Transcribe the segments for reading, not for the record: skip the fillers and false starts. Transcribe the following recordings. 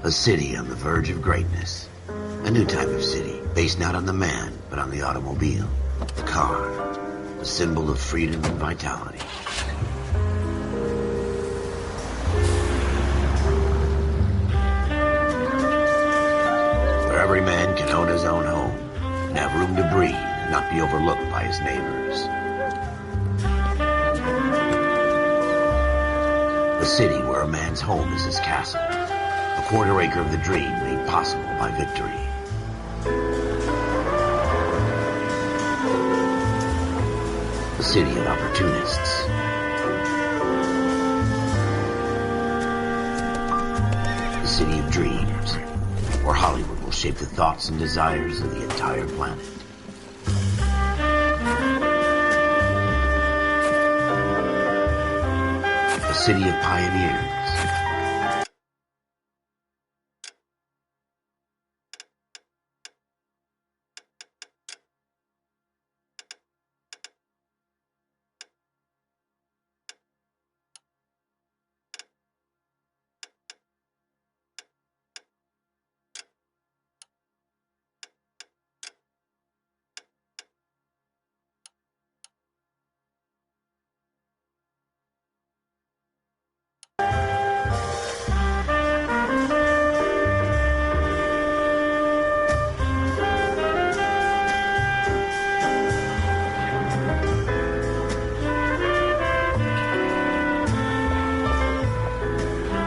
A city on the verge of greatness. A new type of city, based not on the man, but on the automobile. The car. The symbol of freedom and vitality. Where every man can own his own home, and have room to breathe, and not be overlooked by his neighbors. A city where a man's home is his castle. A quarter acre of the dream made possible by victory. A city of opportunists. A city of dreams, where Hollywood will shape the thoughts and desires of the entire planet. A city of pioneers.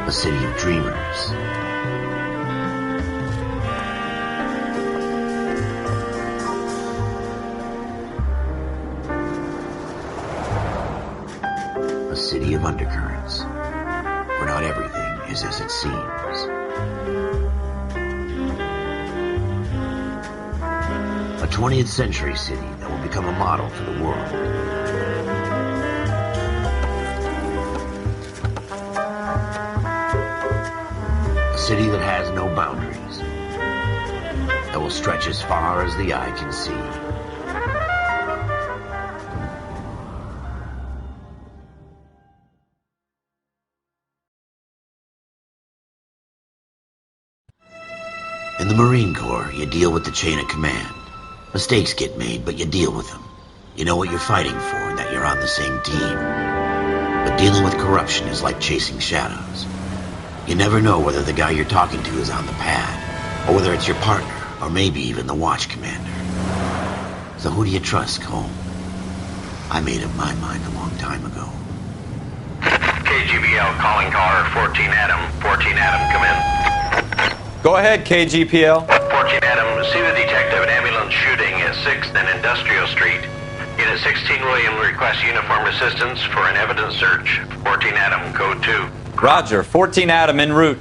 A city of dreamers. A city of undercurrents, where not everything is as it seems. A 20th century city that will become a model for the world. A city that has no boundaries, that will stretch as far as the eye can see. In the Marine Corps, you deal with the chain of command. Mistakes get made, but you deal with them. You know what you're fighting for and that you're on the same team. But dealing with corruption is like chasing shadows. You never know whether the guy you're talking to is on the pad, or whether it's your partner, or maybe even the watch commander. So who do you trust, Cole? I made up my mind a long time ago. KGBL calling caller 14 Adam. 14 Adam, come in. Go ahead, KGPL. 14 Adam, see the detective, an ambulance shooting at 6th and Industrial Street. Unit 16 William requests uniform assistance for an evidence search. 14 Adam, code 2. Roger, 14 Adam en route.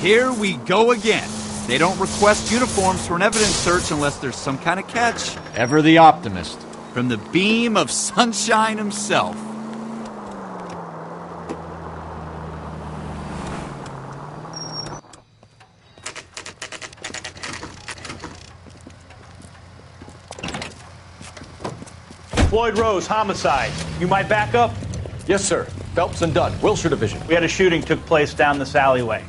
Here we go again. They don't request uniforms for an evidence search unless there's some kind of catch. Ever the optimist. From the beam of sunshine himself. Floyd Rose, homicide. You might back up? Yes, sir. Phelps and Dunn, Wilshire Division. We had a shooting took place down this alleyway.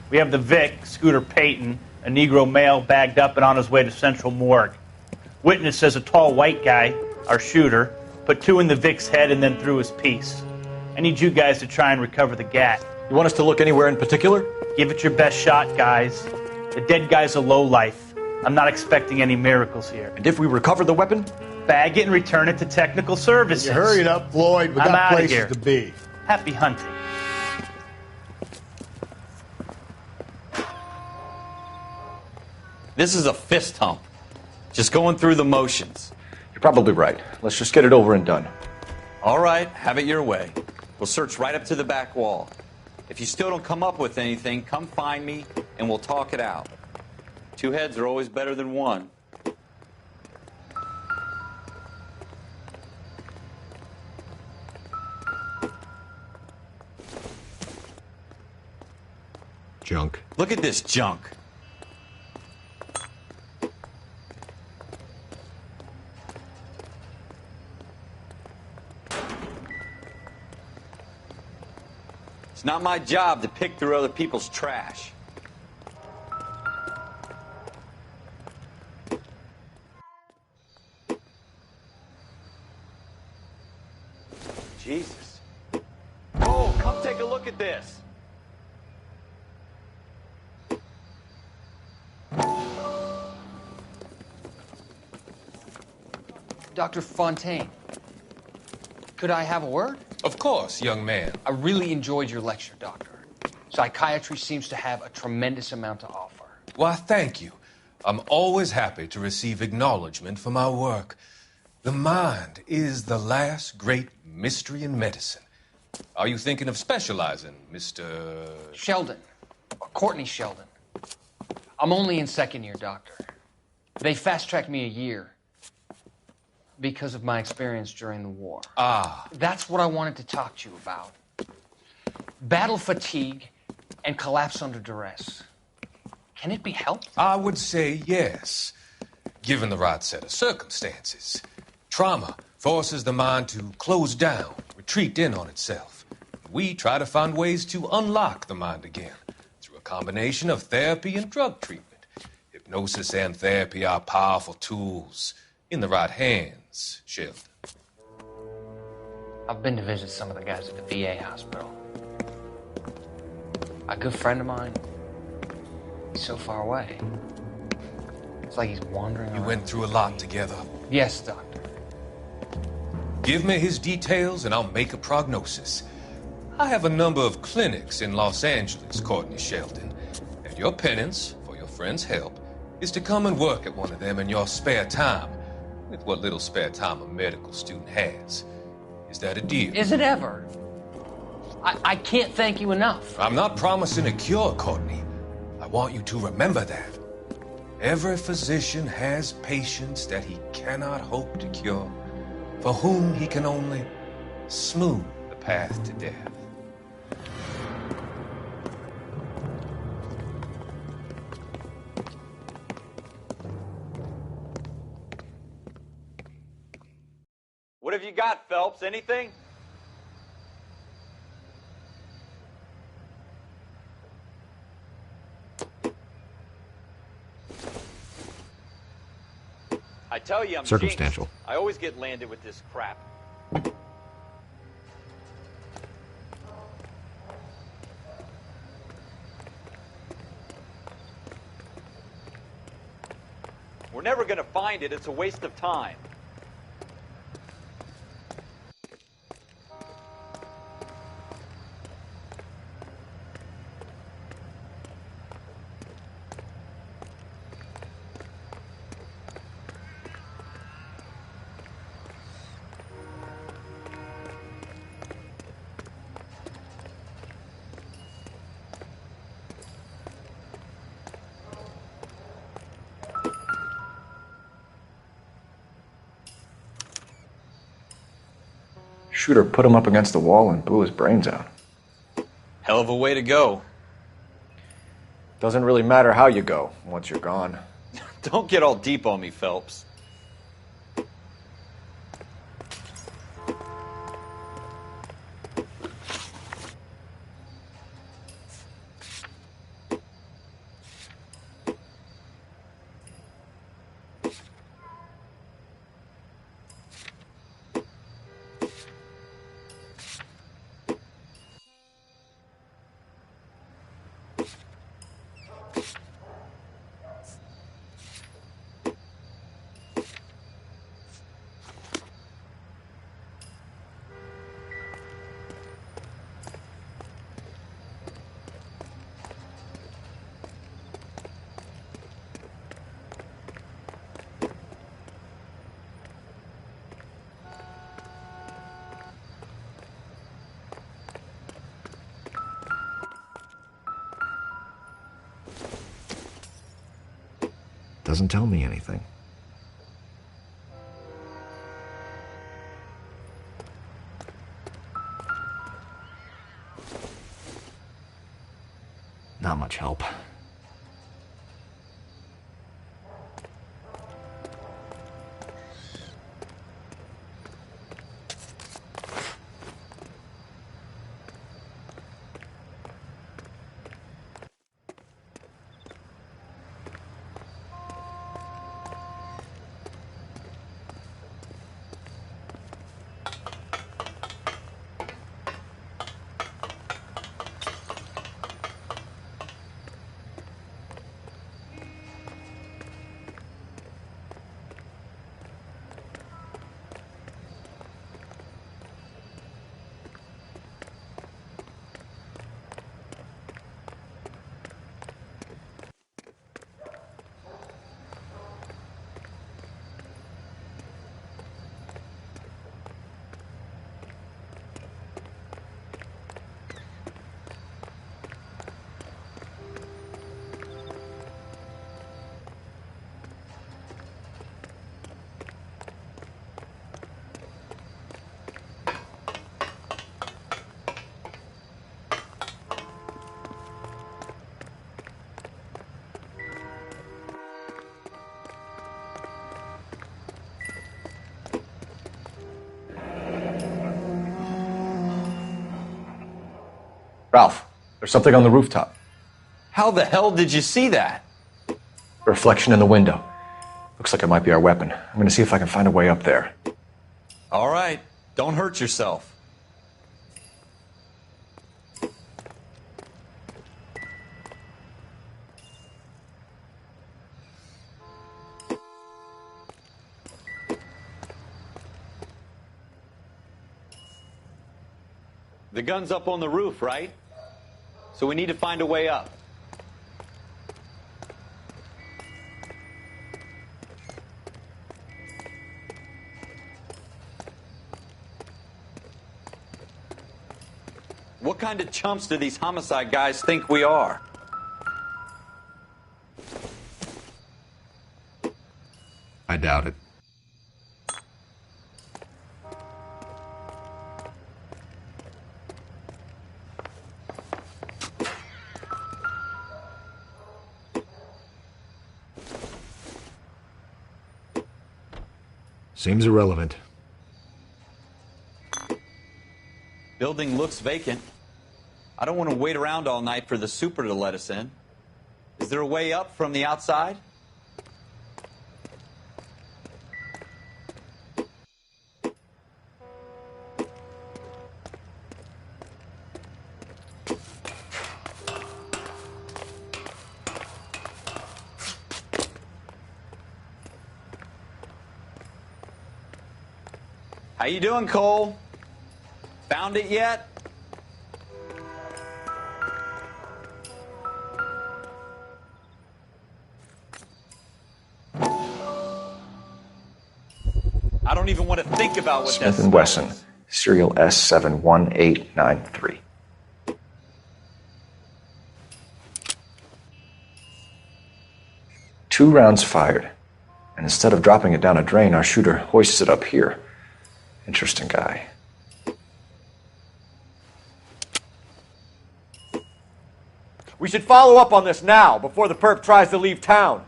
We have the Vic, Scooter Payton, a Negro male bagged up and on his way to Central Morgue. Witness says a tall white guy, our shooter, put 2 in the Vic's head and then threw his piece. I need you guys to try and recover the gat. You want us to look anywhere in particular? Give it your best shot, guys. The dead guy's a lowlife. I'm not expecting any miracles here. And if we recover the weapon? Bag it and return it to technical services. You hurried up, Floyd. We I'm got outta places here. to be. Happy hunting. This is a fist hump. Just going through the motions. You're probably right. Let's just get it over and done. All right, have it your way. We'll search right up to the back wall. If you still don't come up with anything, come find me and we'll talk it out. 2 heads are always better than 1. Junk. Look at this junk. It's not my job to pick through other people's trash. Jesus. Oh, come take a look at this. Dr. Fontaine, could I have a word? Of course, young man. I really enjoyed your lecture, Doctor. Psychiatry seems to have a tremendous amount to offer. Why, thank you. I'm always happy to receive acknowledgement for my work. The mind is the last great mystery in medicine. Are you thinking of specializing, Mr. Sheldon. Courtney Sheldon. I'm only in second year, Doctor. They fast-tracked me a year because of my experience during the war. Ah. That's what I wanted to talk to you about. Battle fatigue and collapse under duress. Can it be helped? I would say yes, given the right set of circumstances. Trauma forces the mind to close down, retreat in on itself. We try to find ways to unlock the mind again through a combination of therapy and drug treatment. Hypnosis and therapy are powerful tools in the right hands, Sheldon. I've been to visit some of the guys at the VA hospital. A good friend of mine, he's so far away. It's like he's wandering You around. went through a lot together. Yes, Doctor. Give me his details and I'll make a prognosis. I have a number of clinics in Los Angeles, Courtney Sheldon, and your penance for your friend's help is to come and work at one of them in your spare time, with what little spare time a medical student has. Is that a deal? Is it ever? I can't thank you enough. I'm not promising a cure, Courtney. I want you to remember that. Every physician has patients that he cannot hope to cure, for whom he can only smooth the path to death. What have you got, Phelps? Anything? I tell you, I'm Circumstantial. jinxed. I always get landed with this crap. We're never going to find it. It's a waste of time. Shooter put him up against the wall and blew his brains out. Hell of a way to go. Doesn't really matter how you go once you're gone. Don't get all deep on me, Phelps. Doesn't tell me anything. Not much help. Ralph, there's something on the rooftop. How the hell did you see that? A reflection in the window. Looks like it might be our weapon. I'm gonna see if I can find a way up there. All right, don't hurt yourself. The gun's up on the roof, right? So we need to find a way up. What kind of chumps do these homicide guys think we are? I doubt it. Seems irrelevant. Building looks vacant. I don't want to wait around all night for the super to let us in. Is there a way up from the outside? How you doing, Cole? Found it yet? I don't even want to think about what Smith that & Wesson, is. serial S71893. Two rounds fired, and instead of dropping it down a drain, our shooter hoists it up here. Interesting guy. We should follow up on this now, before the perp tries to leave town.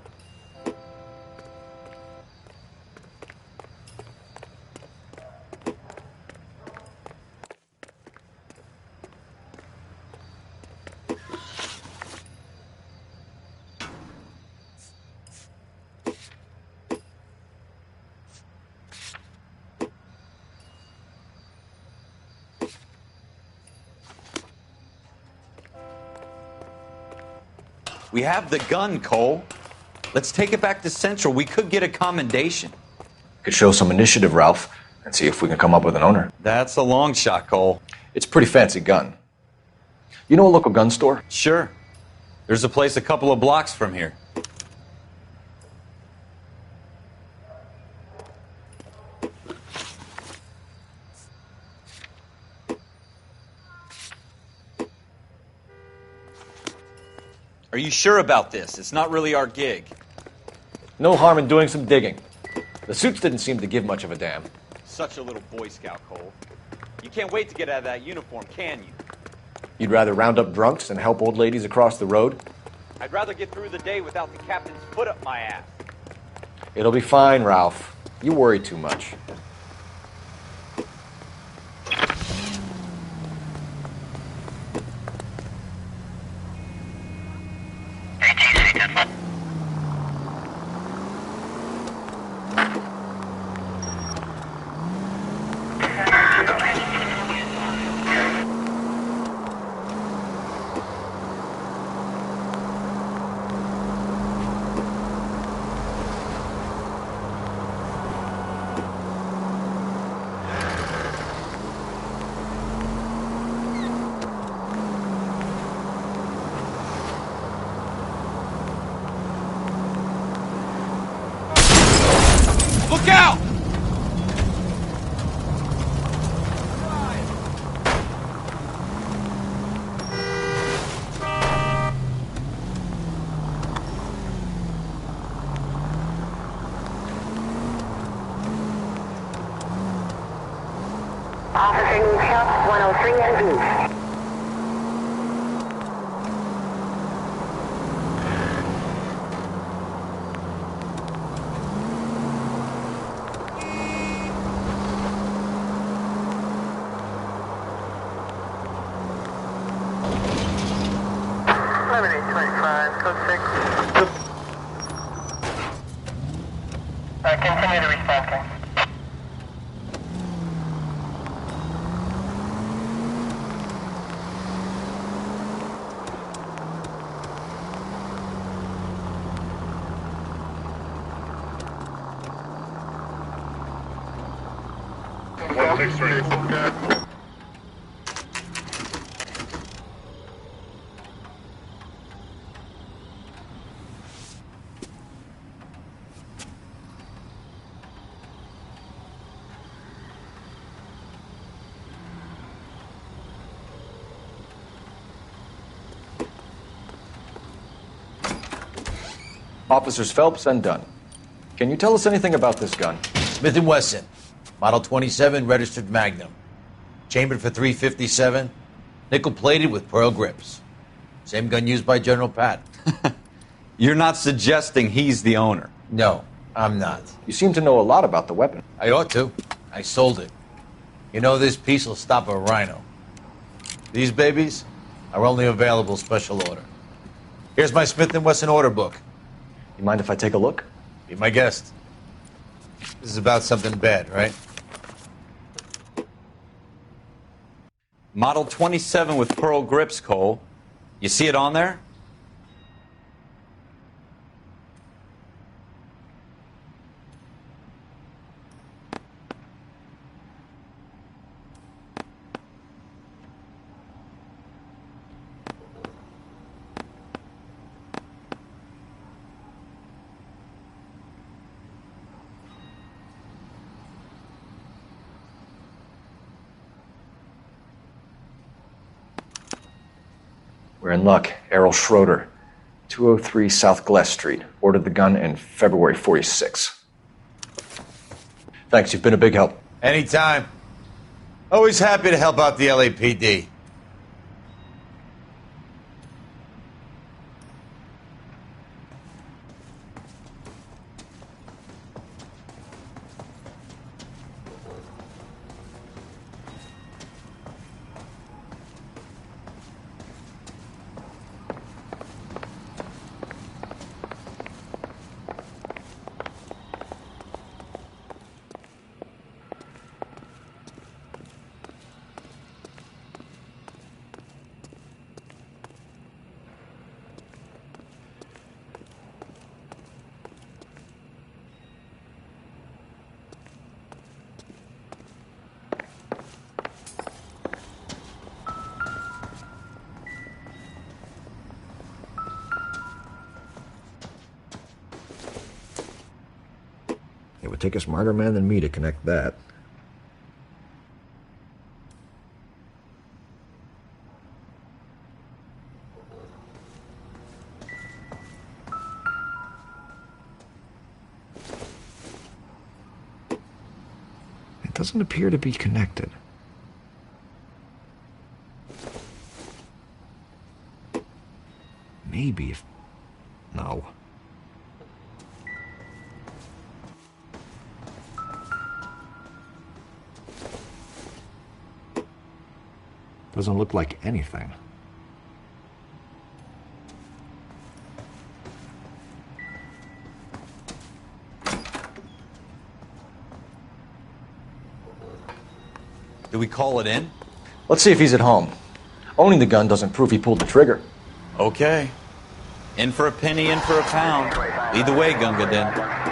We have the gun, Cole. Let's take it back to Central. We could get a commendation. Could show some initiative, Ralph, and see if we can come up with an owner. That's a long shot, Cole. It's a pretty fancy gun. You know a local gun store? Sure. There's a place a couple of blocks from here. Are you sure about this? It's not really our gig. No harm in doing some digging. The suits didn't seem to give much of a damn. Such a little Boy Scout, Cole. You can't wait to get out of that uniform, can you? You'd rather round up drunks than help old ladies across the road? I'd rather get through the day without the captain's foot up my ass. It'll be fine, Ralph. You worry too much. Look out! Officer needs help, 103 and B. 7825, code 6. Continue to respond, King. Officers Phelps and Dunn. Can you tell us anything about this gun? Smith & Wesson, Model 27, registered Magnum. Chambered for .357, nickel-plated with pearl grips. Same gun used by General Patton. You're not suggesting he's the owner? No, I'm not. You seem to know a lot about the weapon. I ought to. I sold it. You know, this piece will stop a rhino. These babies are only available special order. Here's my Smith & Wesson order book. You mind if I take a look? Be my guest. This is about something bad, right? Model 27 with pearl grips, Cole. You see it on there? We're in luck. Errol Schroeder, 203 South Glass Street. Ordered the gun in February '46. Thanks, you've been a big help. Anytime. Always happy to help out the LAPD. It would take a smarter man than me to connect that. It doesn't appear to be connected. Maybe if... No. Doesn't look like anything. Do we call it in? Let's see if he's at home. Owning the gun doesn't prove he pulled the trigger. Okay. In for a penny, in for a pound. Either way, Gunga Din.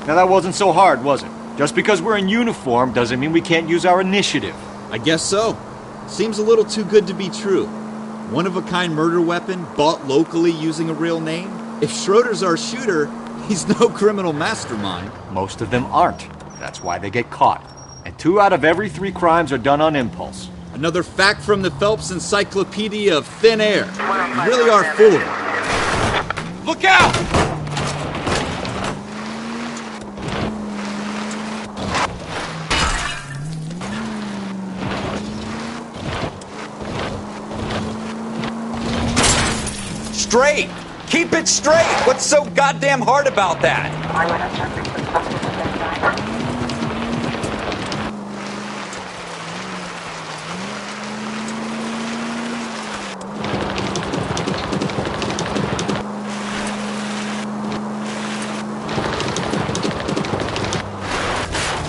Now that wasn't so hard, was it? Just because we're in uniform doesn't mean we can't use our initiative. I guess so. Seems a little too good to be true. One-of-a-kind murder weapon bought locally using a real name? If Schroeder's our shooter, he's no criminal mastermind. Most of them aren't. That's why they get caught. And 2 out of every 3 crimes are done on impulse. Another fact from the Phelps Encyclopedia of Thin Air. You really are full of it. Look out! Straight! Keep it straight! What's so goddamn hard about that?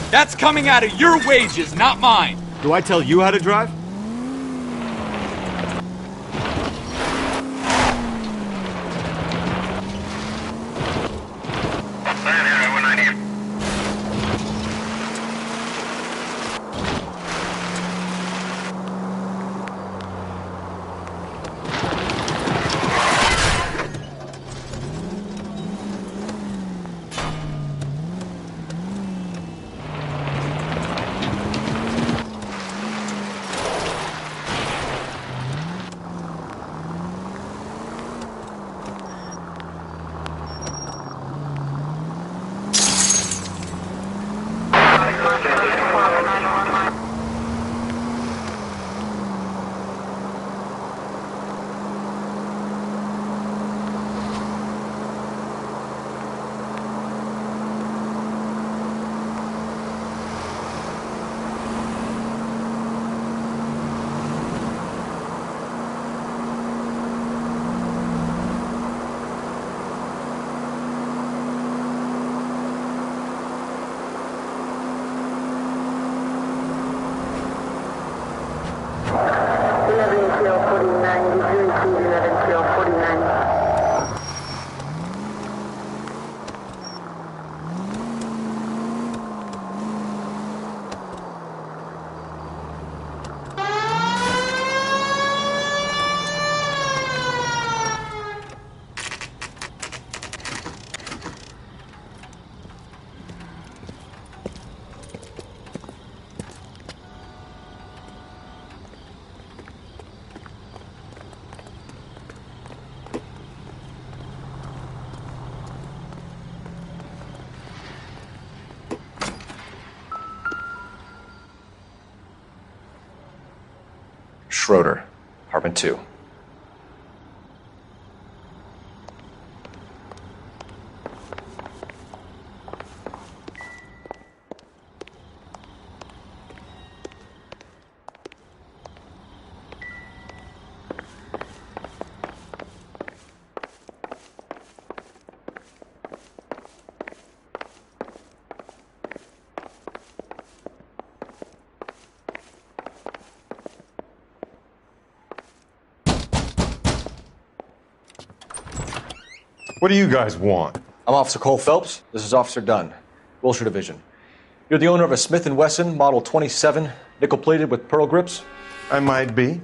That's coming out of your wages, not mine. Do I tell you how to drive? Schroeder, apartment 2. What do you guys want? I'm Officer Cole Phelps. This is Officer Dunn, Wilshire Division. You're the owner of a Smith & Wesson Model 27, nickel-plated with pearl grips? I might be.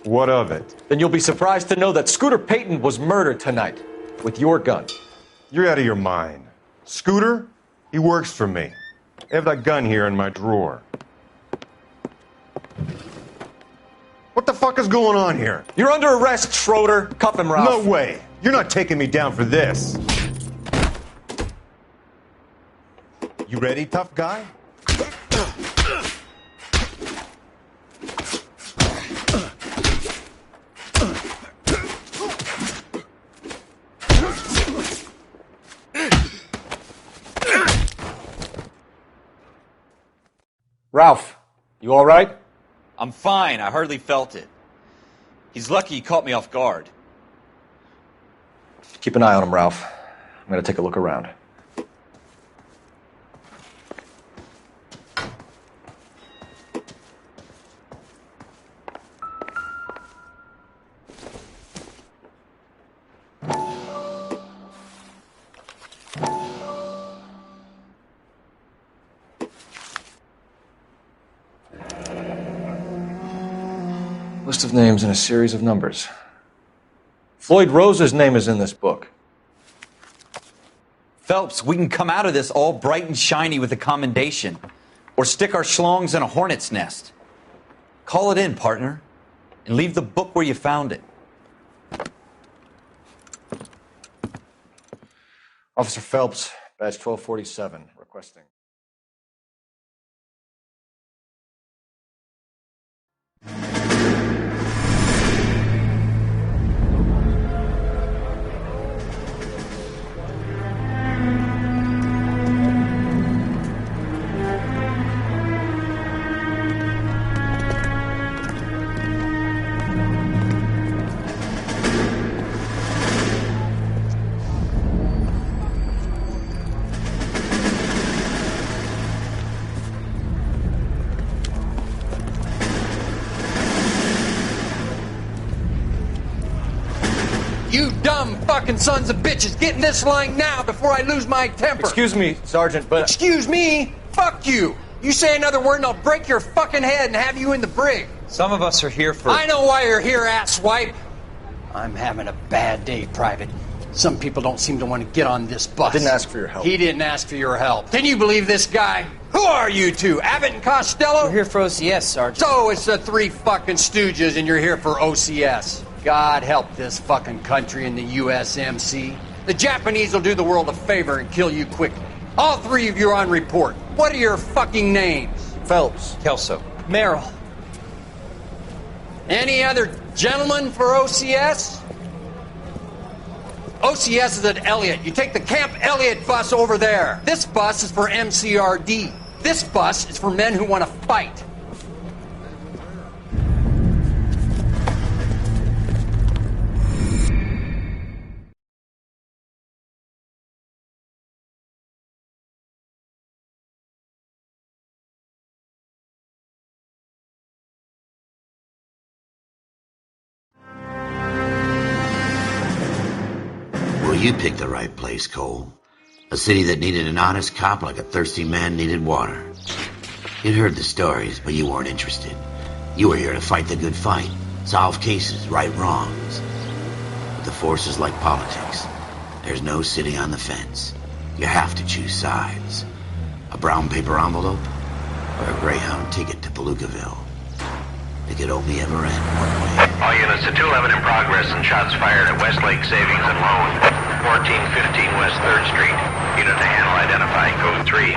What of it? Then you'll be surprised to know that Scooter Payton was murdered tonight with your gun. You're out of your mind. Scooter? He works for me. I have that gun here in my drawer. What the fuck is going on here? You're under arrest, Schroeder. Cuff him, Ralph. No way. You're not taking me down for this. You ready, tough guy? Ralph, you all right? I'm fine. I hardly felt it. He's lucky he caught me off guard. Keep an eye on him, Ralph. I'm going to take a look around. List of names and a series of numbers. Floyd Rose's name is in this book. Phelps, we can come out of this all bright and shiny with a commendation. Or stick our schlongs in a hornet's nest. Call it in, partner. And leave the book where you found it. Officer Phelps, badge 1247, requesting. You dumb fucking sons of bitches, get in this line now before I lose my temper. Excuse me, Sergeant, but... Excuse me? Fuck you. You say another word and I'll break your fucking head and have you in the brig. Some of us are here for... I know why you're here, asswipe. I'm having a bad day, Private. Some people don't seem to want to get on this bus. I didn't ask for your help. He didn't ask for your help. Can you believe this guy? Who are you two? Abbott and Costello? We're here for OCS, Sergeant. So it's the three fucking stooges and you're here for OCS. God help this fucking country and the USMC. The Japanese will do the world a favor and kill you quickly. All three of you are on report. What are your fucking names? Phelps. Kelso. Merrill. Any other gentlemen for OCS? OCS is at Elliott. You take the Camp Elliott bus over there. This bus is for MCRD. This bus is for men who want to fight. Well, you picked the right place, Cole. A city that needed an honest cop like a thirsty man needed water. You'd heard the stories, but you weren't interested. You were here to fight the good fight, solve cases, right wrongs. But the force is like politics. There's no sitting on the fence. You have to choose sides. A brown paper envelope or a Greyhound ticket to Palookaville. It could only ever end one way. All units to 211 in progress and shots fired at Westlake Savings and Loan, 1415 West 3rd Street. Unit to handle identifying code 3.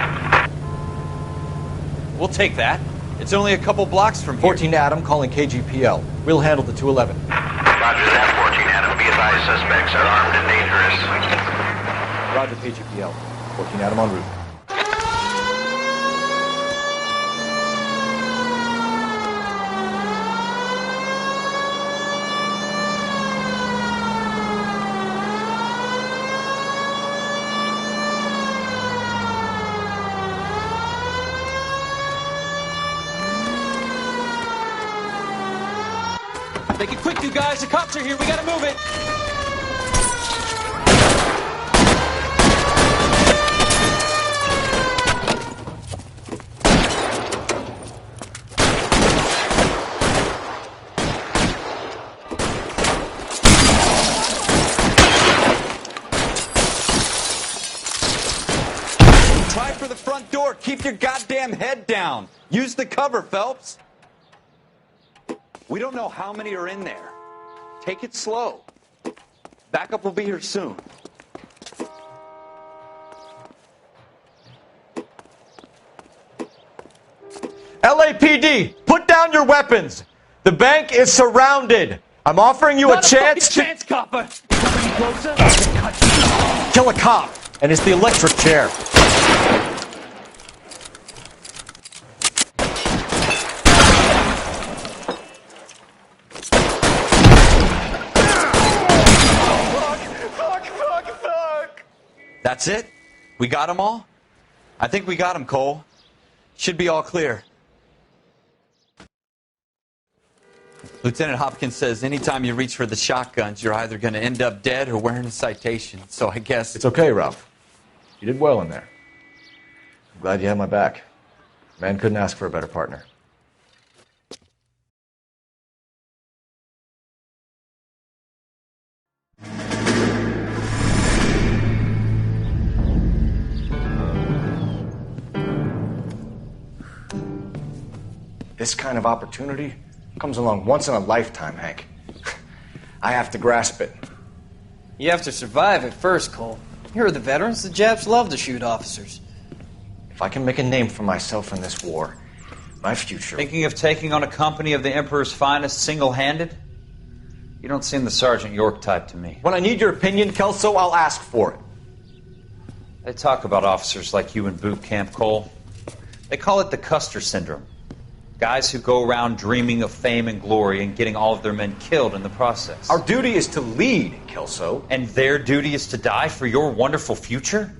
We'll take that. It's only a couple blocks from here. 14 Adam calling KGPL. We'll handle the 211. Roger that, 14 Adam. Be advised, suspects are armed and dangerous. Roger, KGPL. 14 Adam en route. Make it quick, you guys. The cops are here. We gotta move it. Try for the front door. Keep your goddamn head down. Use the cover, Phelps. We don't know how many are in there. Take it slow. Backup will be here soon. LAPD, put down your weapons. The bank is surrounded. I'm offering you a chance to... chance, copper. Closer. Kill a cop, and it's the electric chair. That's it? We got them all? I think we got them, Cole. Should be all clear. Lieutenant Hopkins says anytime you reach for the shotguns, you're either going to end up dead or wearing a citation. So I guess... It's okay, Ralph. You did well in there. I'm glad you had my back. Man couldn't ask for a better partner. This kind of opportunity comes along once in a lifetime, Hank. I have to grasp it. You have to survive it first, Cole. Here are the veterans. The Japs love to shoot officers. If I can make a name for myself in this war, my future... Thinking of taking on a company of the Emperor's finest single-handed? You don't seem the Sergeant York type to me. When I need your opinion, Kelso, I'll ask for it. They talk about officers like you in boot camp, Cole. They call it the Custer syndrome. Guys who go around dreaming of fame and glory and getting all of their men killed in the process. Our duty is to lead, Kelso. And their duty is to die for your wonderful future?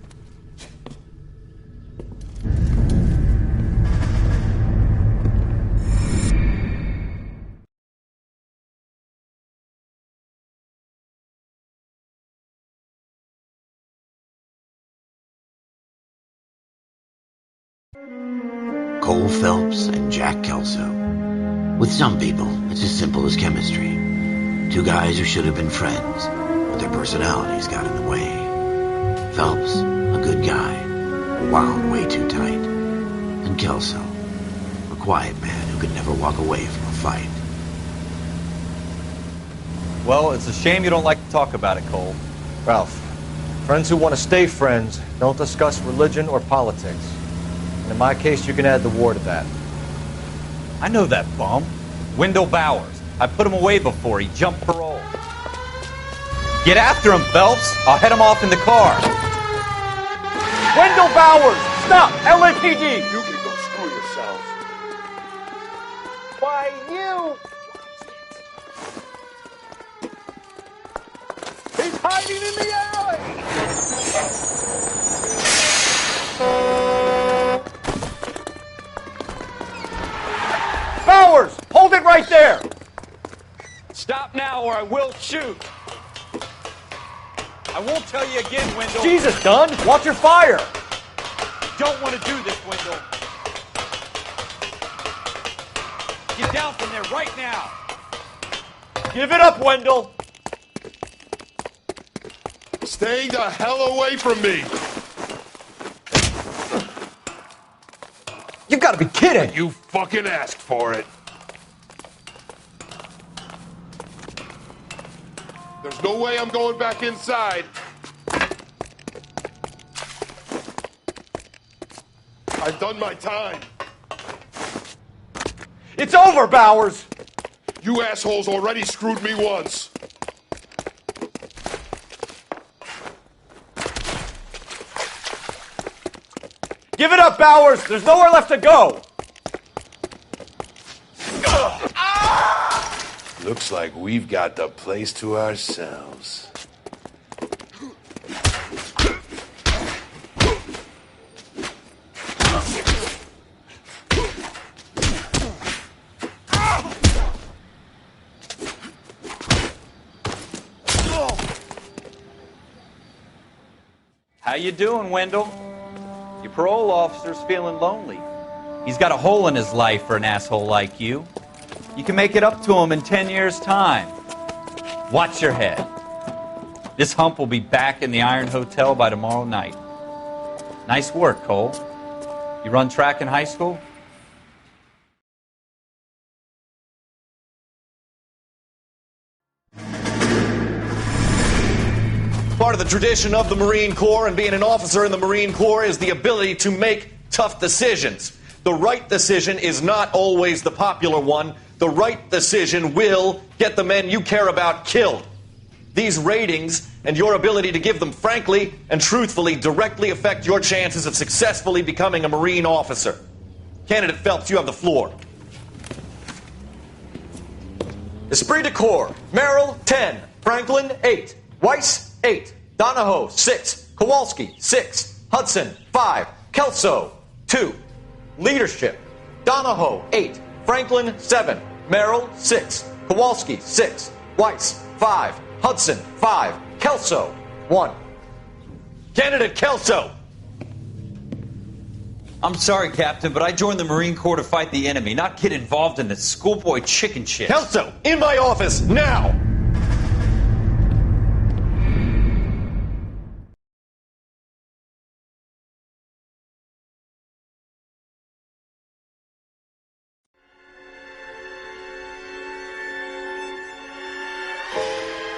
Cole Phelps and Jack Kelso. With some people, it's as simple as chemistry. Two guys who should have been friends, but their personalities got in the way. Phelps, a good guy, wound way too tight. And Kelso, a quiet man who could never walk away from a fight. Well, it's a shame you don't like to talk about it, Cole. Ralph, friends who want to stay friends don't discuss religion or politics. And in my case, you can add the war to that. I know that bum. Wendell Bowers. I put him away before. He jumped parole. Get after him, Phelps. I'll head him off in the car. Wendell Bowers! Stop! LAPD! You can go screw yourselves. Why, you... He's hiding in the alley! Bowers! Hold it right there! Stop now or I will shoot. I won't tell you again, Wendell. Jesus, Dunn! Watch your fire! Don't want to do this, Wendell. Get down from there right now. Give it up, Wendell! Stay the hell away from me! You gotta be kidding! You fucking asked for it. There's no way I'm going back inside. I've done my time. It's over, Bowers! You assholes already screwed me once. Give it up, Bowers! There's nowhere left to go! Looks like we've got the place to ourselves. How you doing, Wendell? Your parole officer's feeling lonely. He's got a hole in his life for an asshole like you. You can make it up to him in 10 years' time. Watch your head. This hump will be back in the Iron Hotel by tomorrow night. Nice work, Cole. You run track in high school? Part of the tradition of the Marine Corps and being an officer in the Marine Corps is the ability to make tough decisions. The right decision is not always the popular one. The right decision will get the men you care about killed. These ratings and your ability to give them frankly and truthfully directly affect your chances of successfully becoming a Marine officer. Candidate Phelps, you have the floor. Esprit de Corps, Merrill, 10. Franklin, 8. Weiss, 8. Donahoe, 6. Kowalski, 6. Hudson, 5. Kelso, 2. Leadership, Donahoe, 8. Franklin, 7. Merrill, 6. Kowalski, 6. Weiss, 5. Hudson, 5. Kelso, 1. Candidate Kelso! I'm sorry, Captain, but I joined the Marine Corps to fight the enemy, not get involved in this schoolboy chicken shit. Kelso, in my office, now!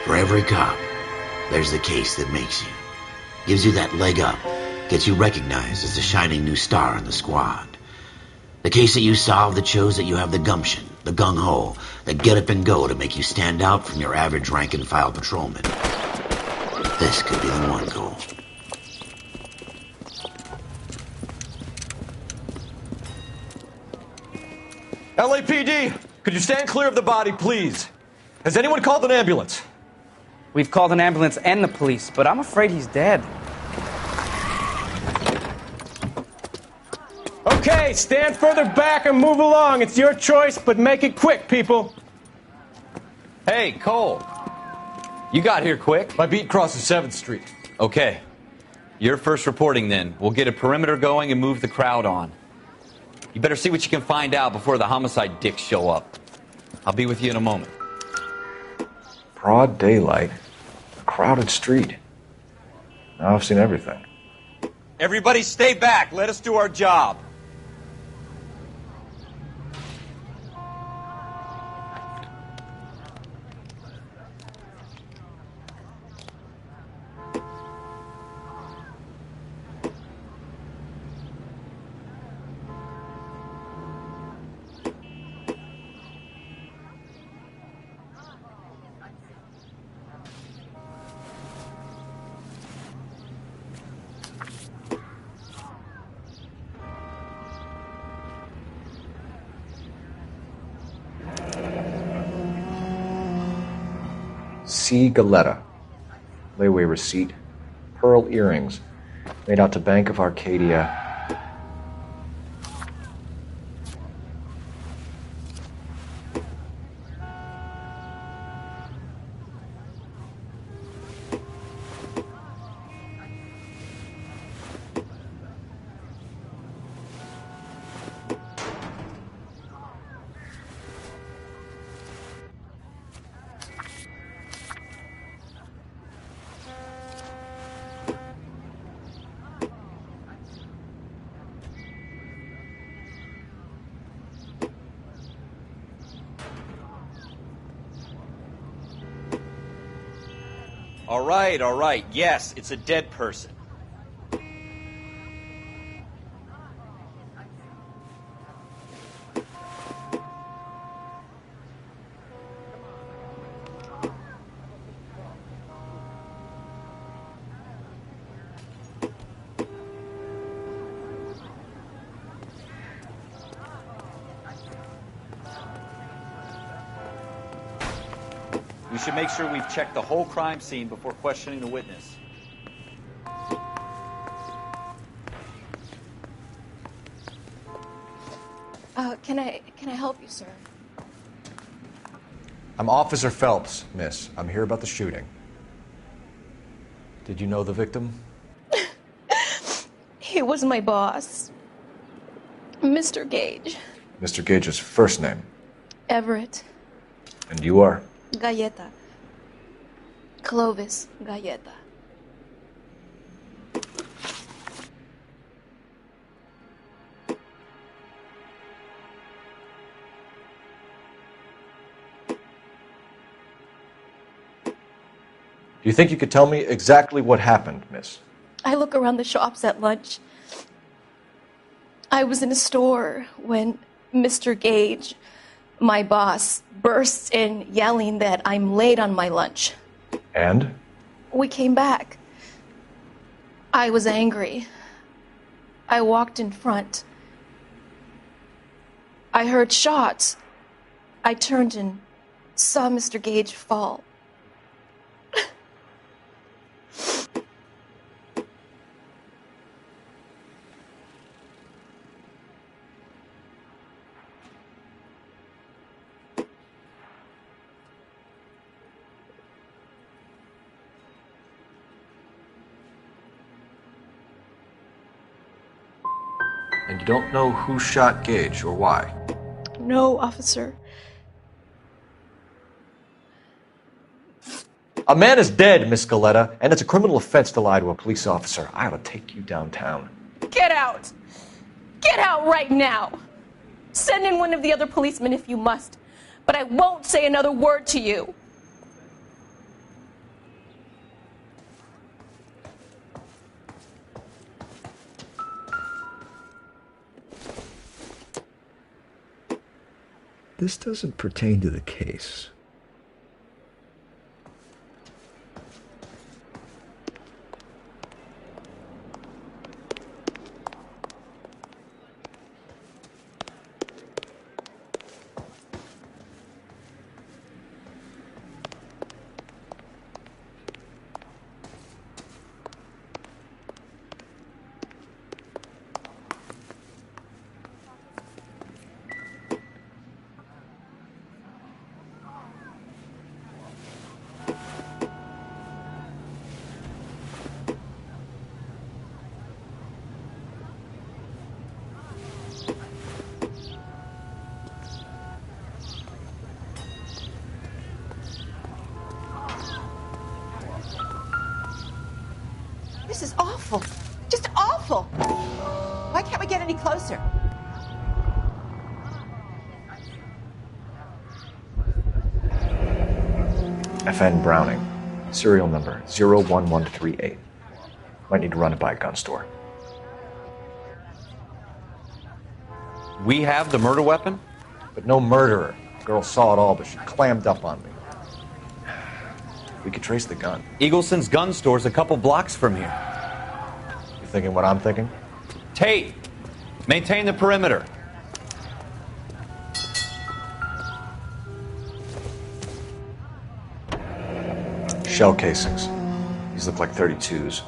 For every cop, there's the case that makes you. Gives you that leg up. Gets you recognized as the shining new star in the squad. The case that you solved that shows that you have the gumption, the gung-ho, the get up and go to make you stand out from your average rank-and-file patrolman. This could be the one goal. LAPD, could you stand clear of the body, please? Has anyone called an ambulance? We've called an ambulance and the police, but I'm afraid he's dead. Okay, stand further back and move along. It's your choice, but make it quick, people. Hey, Cole. You got here quick. My beat crosses 7th Street. Okay. You're first reporting then. We'll get a perimeter going and move the crowd on. You better see what you can find out before the homicide dicks show up. I'll be with you in a moment. Broad daylight. A crowded street. Now I've seen everything. Everybody stay back. Let us do our job. C. Galetta. Layaway receipt. Pearl earrings. Made out to Bank of Arcadia. All right. Yes, it's a dead person. We should make sure we've checked the whole crime scene before questioning the witness. Can I help you, sir? I'm Officer Phelps, miss. I'm here about the shooting. Did you know the victim? He was my boss, Mr. Gage. Mr. Gage's first name. Everett. And you are? Galleta. Clovis Galleta. Do you think you could tell me exactly what happened, miss? I look around the shops at lunch. I was in a store when Mr. Gage, my boss, bursts in yelling that I'm late on my lunch. And? We came back. I was angry. I walked in front. I heard shots. I turned and saw Mr. Gage fall. And you don't know who shot Gage or why? No, officer. A man is dead, Miss Galetta, and it's a criminal offense to lie to a police officer. I ought to take you downtown. Get out! Get out right now! Send in one of the other policemen if you must, but I won't say another word to you. This doesn't pertain to the case. This is awful. Just awful. Why can't we get any closer? FN Browning. Serial number 01138. Might need to run it by a gun store. We have the murder weapon? But no murderer. The girl saw it all, but she clammed up on me. We could trace the gun. Eagleson's gun store's a couple blocks from here. You thinking what I'm thinking? Tate, maintain the perimeter. Shell casings. These look like 32s.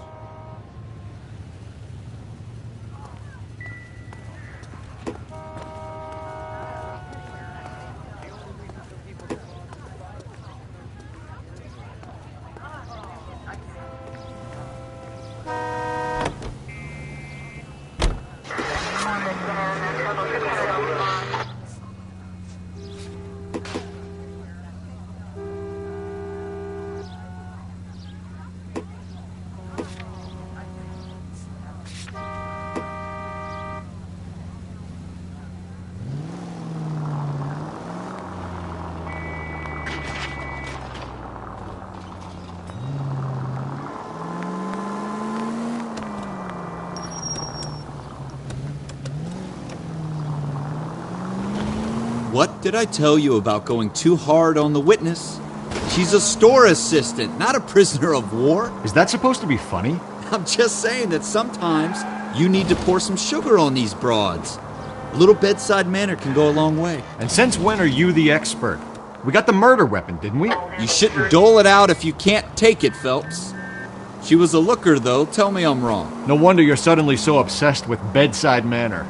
What did I tell you about going too hard on the witness? She's a store assistant, not a prisoner of war. Is that supposed to be funny? I'm just saying that sometimes you need to pour some sugar on these broads. A little bedside manner can go a long way. And since when are you the expert? We got the murder weapon, didn't we? You shouldn't dole it out if you can't take it, Phelps. She was a looker, though. Tell me I'm wrong. No wonder you're suddenly so obsessed with bedside manner.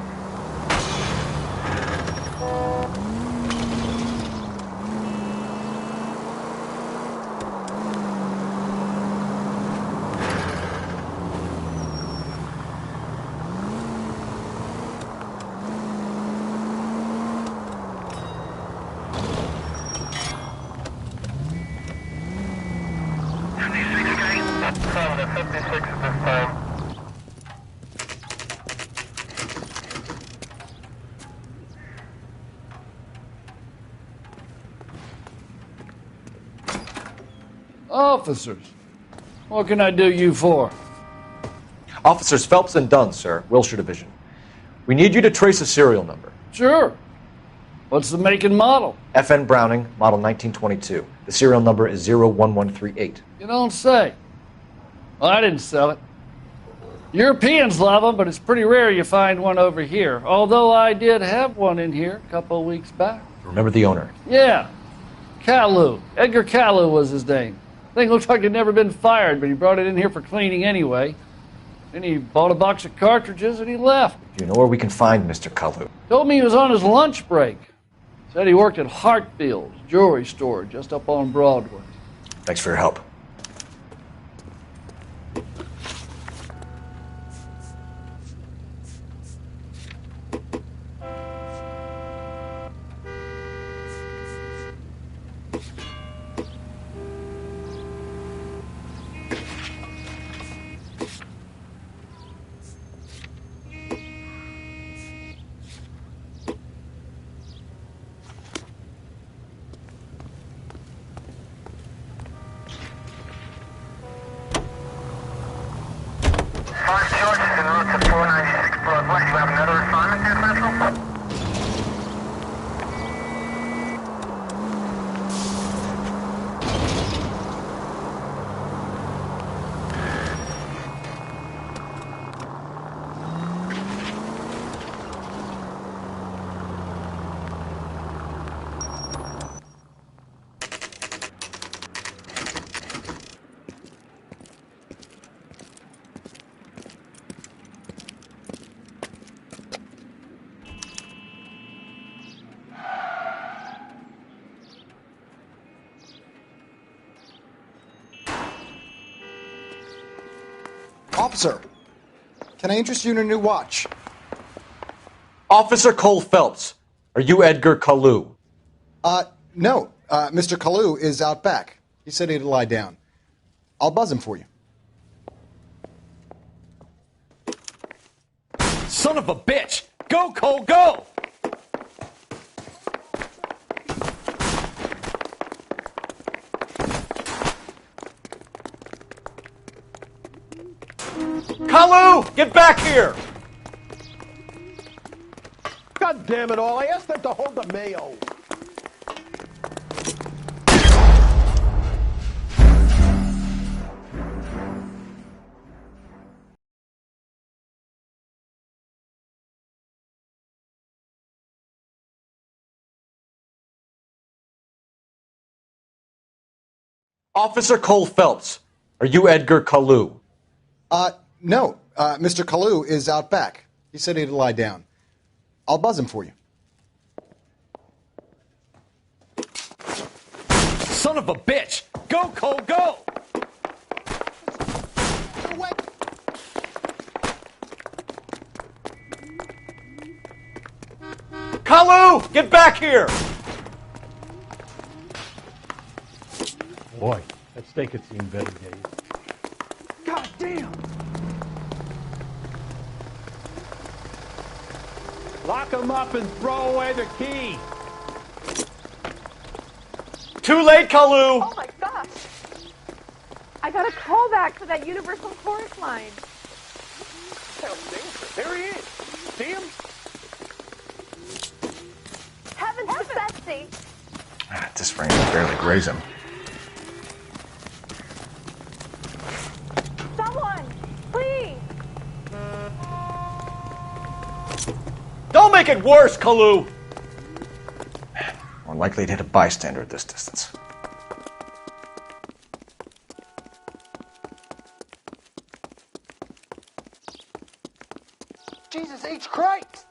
Officers, what can I do you for? Officers Phelps and Dunn, sir, Wilshire Division. We need you to trace a serial number. Sure. What's the make and model? FN Browning, model 1922. The serial number is 01138. You don't say. Well, I didn't sell it. Europeans love them, but it's pretty rare you find one over here. Although I did have one in here a couple of weeks back. Remember the owner? Yeah. Caillou. Edgar Caillou was his name. Thing looks like it'd never been fired, but he brought it in here for cleaning anyway. Then he bought a box of cartridges and he left. Do you know where we can find Mr. Caillou? Told me he was on his lunch break. Said he worked at Hartfield's jewelry store just up on Broadway. Thanks for your help. Officer, can I interest you in a new watch? Officer Cole Phelps, are you Edgar Kalu? No. Mr. Kalu is out back. He said he'd lie down. I'll buzz him for you. Son of a bitch! Go, Cole, go! Kalu, get back here! God damn it all, I asked them to hold the mayo. Officer Cole Phelps, are you Edgar Kalu? No. Mr. Kalu is out back. He said he'd lie down. I'll buzz him for you. Son of a bitch! Go, Cole, go! Kalu, get back here! Boy, that steak had seen better days. God damn! Lock him up and throw away the key. Too late, Kalu! Oh my gosh! I got a call back for that Universal Chorus line. There he is. See him? Heavens to Betsy! This rain will barely graze him. Someone, please! Don't make it worse, Kalu! More likely to hit a bystander at this distance. Jesus H. Christ!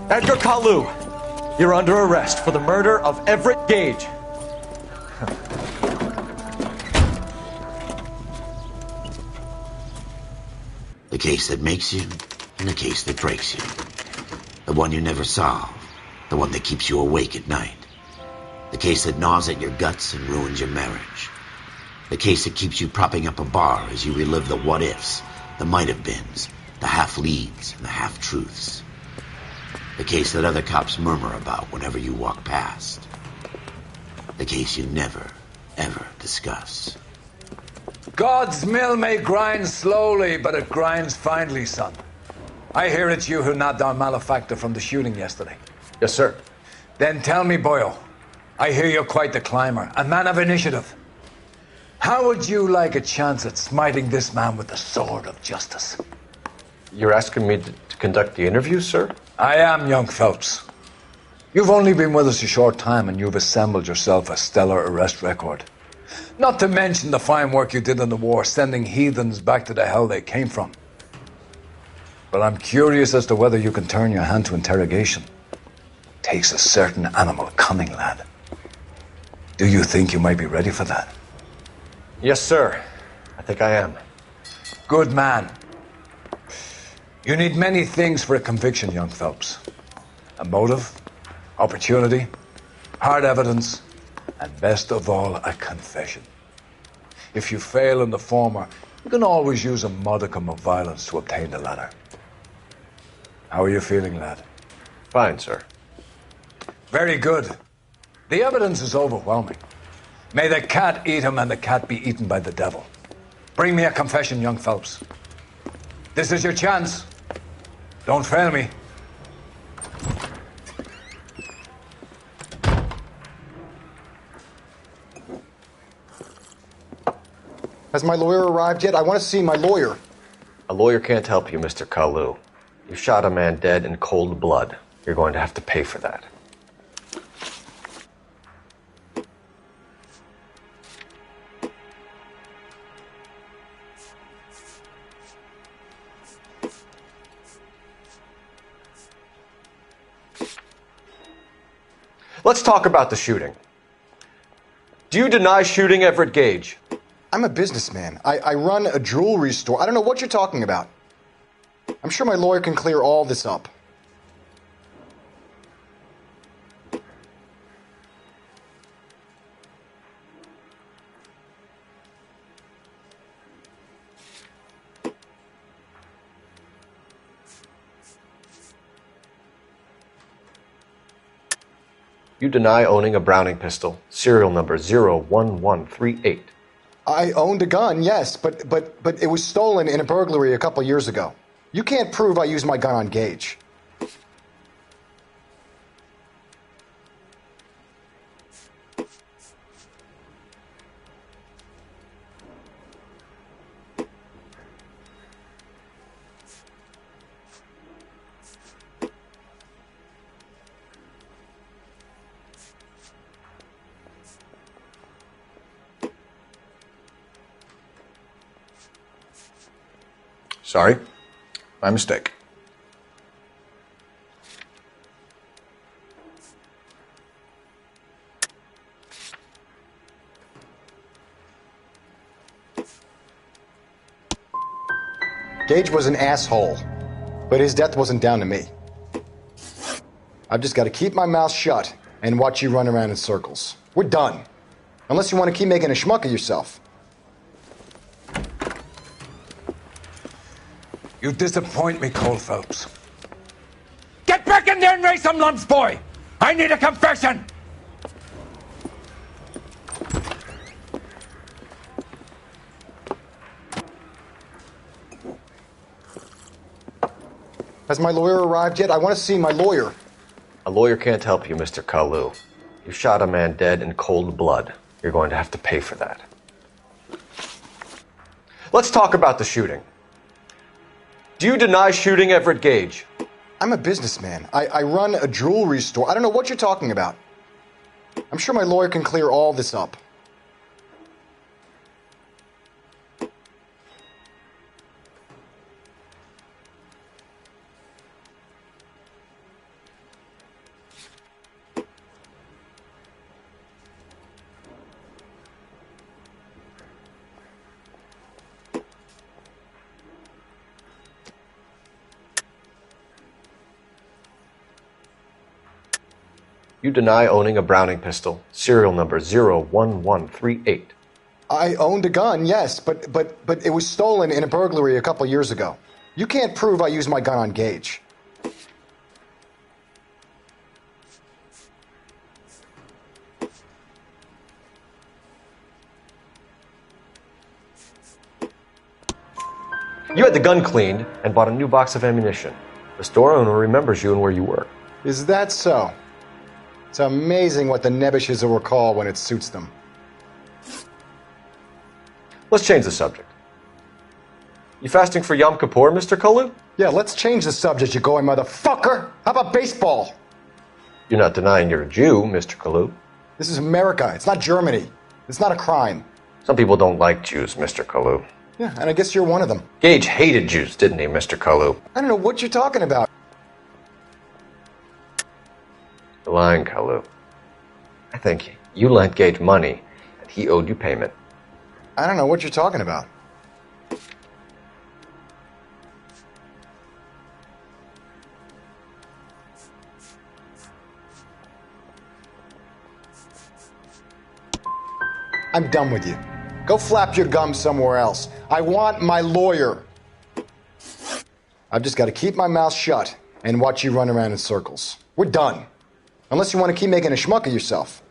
Edgar Kalu, you're under arrest for the murder of Everett Gage. The case that makes you, and the case that breaks you. The one you never solve. The one that keeps you awake at night. The case that gnaws at your guts and ruins your marriage. The case that keeps you propping up a bar as you relive the what-ifs, the might-have-beens, the half-leads, and the half-truths. The case that other cops murmur about whenever you walk past. The case you never, ever discuss. God's mill may grind slowly, but it grinds finely, son. I hear it's you who nabbed our malefactor from the shooting yesterday. Yes, sir. Then tell me, boyo, I hear you're quite the climber, a man of initiative. How would you like a chance at smiting this man with the sword of justice? You're asking me to conduct the interview, sir? I am, young Phelps. You've only been with us a short time and you've assembled yourself a stellar arrest record. Not to mention the fine work you did in the war, sending heathens back to the hell they came from. But I'm curious as to whether you can turn your hand to interrogation. Takes a certain animal cunning, lad. Do you think you might be ready for that? Yes, sir. I think I am. Good man. You need many things for a conviction, young Phelps. A motive, opportunity, hard evidence, and best of all, a confession. If you fail in the former, you can always use a modicum of violence to obtain the latter. How are you feeling, lad? Fine, sir. Very good. The evidence is overwhelming. May the cat eat him and the cat be eaten by the devil. Bring me a confession, young Phelps. This is your chance. Don't fail me. Has my lawyer arrived yet? I want to see my lawyer. A lawyer can't help you, Mr. Kalu. You shot a man dead in cold blood. You're going to have to pay for that. Let's talk about the shooting. Do you deny shooting Everett Gage? I'm a businessman. I run a jewelry store. I don't know what you're talking about. I'm sure my lawyer can clear all this up. You deny owning a Browning pistol, serial number 01138. I owned a gun, yes, but it was stolen in a burglary a couple years ago. You can't prove I used my gun on Gage. Sorry, my mistake. Gage was an asshole, but his death wasn't down to me. I've just got to keep my mouth shut and watch you run around in circles. We're done. Unless you want to keep making a schmuck of yourself. You disappoint me, Cole Phelps. Get back in there and raise some lumps, boy! I need a confession! Has my lawyer arrived yet? I want to see my lawyer. A lawyer can't help you, Mr. Kalu. You shot a man dead in cold blood. You're going to have to pay for that. Let's talk about the shooting. Do you deny shooting Everett Gage? I'm a businessman. I run a jewelry store. I don't know what you're talking about. I'm sure my lawyer can clear all this up. You deny owning a Browning pistol, serial number 01138. I owned a gun, yes, but it was stolen in a burglary a couple years ago. You can't prove I used my gun on Gage. You had the gun cleaned and bought a new box of ammunition. The store owner remembers you and where you were. Is that so? It's amazing what the Nebbishes will recall when it suits them. Let's change the subject. You fasting for Yom Kippur, Mr. Kalu? Yeah, let's change the subject, you going motherfucker! How about baseball? You're not denying you're a Jew, Mr. Kalu. This is America. It's not Germany. It's not a crime. Some people don't like Jews, Mr. Kalu. Yeah, and I guess you're one of them. Gage hated Jews, didn't he, Mr. Kalu? I don't know what you're talking about. You're lying, Kalu. I think you lent Gage money, and he owed you payment. I don't know what you're talking about. I'm done with you. Go flap your gums somewhere else. I want my lawyer. I've just got to keep my mouth shut and watch you run around in circles. We're done. Unless you want to keep making a schmuck of yourself.